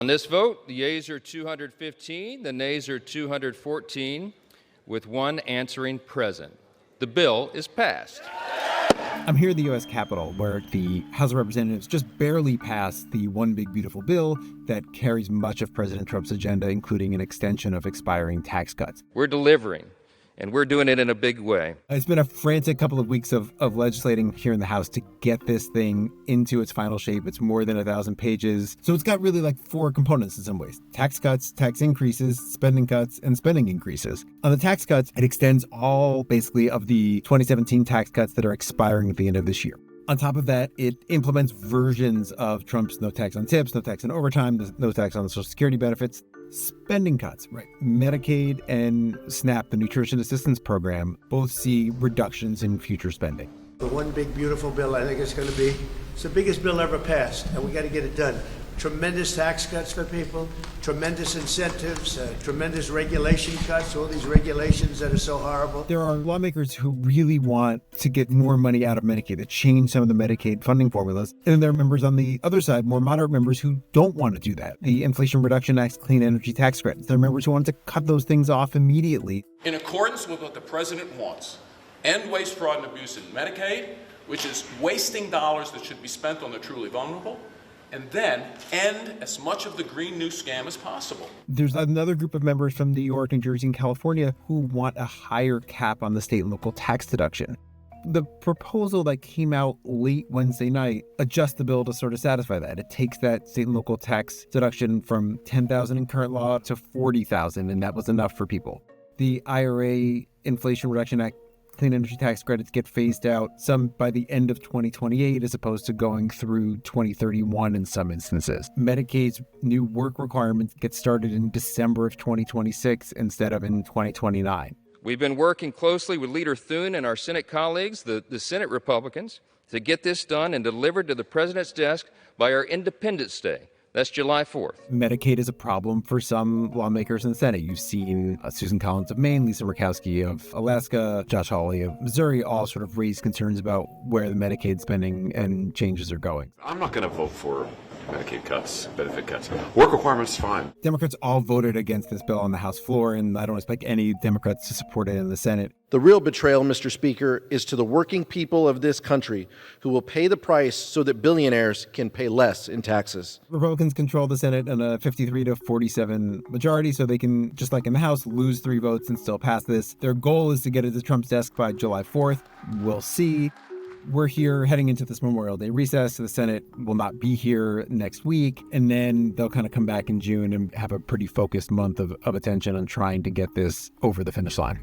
On this vote, the yeas are 215, the nays are 214, with one answering present. The bill is passed. I'm here at the U.S. Capitol, where the House of Representatives just barely passed the One Big Beautiful Bill that carries much of President Trump's agenda, including an extension of expiring tax cuts. We're delivering, and we're doing it in a big way. It's been a frantic couple of weeks of legislating here in the House to get this thing into its final shape. It's more than 1,000 pages. So it's got really like four components in some ways: tax cuts, tax increases, spending cuts, and spending increases. On the tax cuts, it extends all basically of the 2017 tax cuts that are expiring at the end of this year. On top of that, it implements versions of Trump's no tax on tips, no tax on overtime, no tax on the Social Security benefits. Spending cuts, right? Medicaid and SNAP, the Nutrition Assistance Program, both see reductions in future spending. The One Big Beautiful Bill, I think it's the biggest bill ever passed, and we got to get it done. Tremendous tax cuts for people, tremendous incentives, tremendous regulation cuts, all these regulations that are so horrible. There are lawmakers who really want to get more money out of Medicaid, to change some of the Medicaid funding formulas. And then there are members on the other side, more moderate members, who don't want to do that. The Inflation Reduction Act's clean energy tax credits. There are members who want to cut those things off immediately. In accordance with what the president wants, end waste, fraud, and abuse in Medicaid, which is wasting dollars that should be spent on the truly vulnerable, and then end as much of the Green New Scam as possible. There's another group of members from New York, New Jersey, and California who want a higher cap on the state and local tax deduction. The proposal that came out late Wednesday night adjusts the bill to sort of satisfy that. It takes that state and local tax deduction from $10,000 in current law to $40,000, and that was enough for people. The IRA, Inflation Reduction Act, clean energy tax credits get phased out, some by the end of 2028 as opposed to going through 2031 in some instances. Medicaid's new work requirements get started in December of 2026 instead of in 2029. We've been working closely with Leader Thune and our Senate colleagues, the Senate Republicans, to get this done and delivered to the president's desk by our Independence Day. That's July 4th. Medicaid is a problem for some lawmakers in the Senate. You've seen Susan Collins of Maine, Lisa Murkowski of Alaska, Josh Hawley of Missouri all sort of raise concerns about where the Medicaid spending and changes are going. I'm not going to vote for Medicaid cuts, benefit cuts. Work requirements, fine. Democrats all voted against this bill on the House floor, and I don't expect any Democrats to support it in the Senate. The real betrayal, Mr. Speaker, is to the working people of this country who will pay the price so that billionaires can pay less in taxes. Republicans control the Senate on a 53 to 47 majority, so they can, just like in the House, lose 3 votes and still pass this. Their goal is to get it to Trump's desk by July 4th. We'll see. We're here heading into this Memorial Day recess. The Senate will not be here next week, and then they'll kind of come back in June and have a pretty focused month of attention on trying to get this over the finish line.